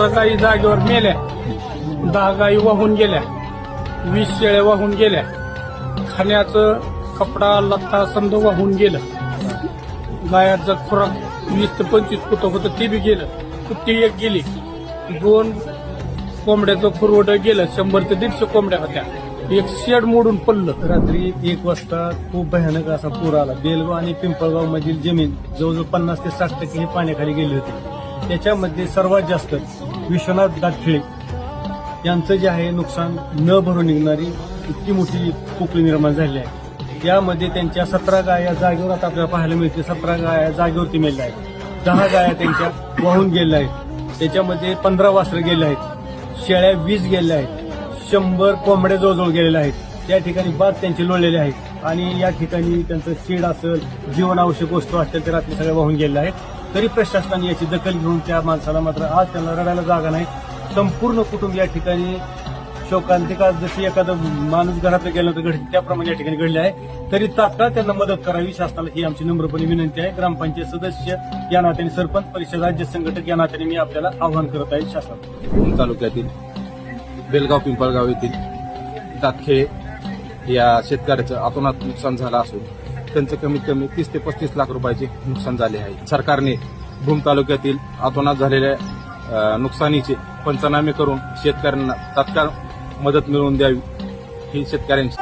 गायी जागेवर मेल्या, 10 गायी वाहून गेल्या, 20 शेळ्या वाहून गेल्या, खाण्याचं कपडा लत्ता समजा वाहून गेलं, गायाचं खुराक 20 ते 25 पुतं होतं ते बी गेलं, कुट्टी एक गेली, 2 कोंबड्याचं खुरवडं गेलं, 100 ते 150 कोंबड्या होत्या, एक शेड मोडून पडलं. रात्री 1 वाजता खूप भयानक असा पूर आला. बेलगाव आणि पिंपळगाव मधील जमीन जवळजवळ 50 ते 60% हे पाण्याखाली गेली होती. त्याच्यामध्ये सर्वात जास्त विश्वनाथ दातखिळे यांचं जे आहे नुकसान न भरून निघणारी इतकी मोठी पोकळी निर्माण झाली आहे. यामध्ये त्यांच्या 17 गाया जागेवर आता आपल्याला पाहायला मिळते. 17 गाया जागेवरती मेल्या आहेत, 10 गाया त्यांच्या वाहून गेल्या आहेत, त्याच्यामध्ये 15 वासरं गेले आहेत, शेळ्या 20 गेल्या आहेत, 100 कोंबड्या जवळजवळ गेलेल्या आहेत. त्या ठिकाणी बाद त्यांचे लोळलेले आहेत आणि या ठिकाणी त्यांचं शेड असेल, जीवनावश्यक वस्तू असतील तर रात्री सगळ्या वाहून गेलेल्या आहेत. तरी प्रशासनाने याची दखल घेऊन त्या माणसाला मात्र आज त्यांना रडायला जागा नाही. संपूर्ण कुटुंब या ठिकाणी शोकांतिका जशी एखादं माणूस घरात गेल्यानंतर घडते त्याप्रमाणे या ठिकाणी घडले आहे. तरी तात्काळ त्यांना मदत करावी शासनाला ही आमची नम्रपणे विनंती आहे. ग्रामपंचायत सदस्य या नात्याने, सरपंच परिषद, राज्य संघटक या नात्याने मी आपल्याला आवाहन करत आहे शासनाला. भूम तालुक्यातील बेलगाव पिंपळगाव येथील दातखेळे या शेतकऱ्याचं अतोनात नुकसान झालं असून त्यांचं कमीत कमी 30 ते 35 लाख रुपयाचे नुकसान झाले आहे. सरकारने भूम तालुक्यातील अतोनात झालेल्या नुकसानीचे पंचनामे करून शेतकऱ्यांना तात्काळ मदत मिळवून द्यावी ही शेतकऱ्यांची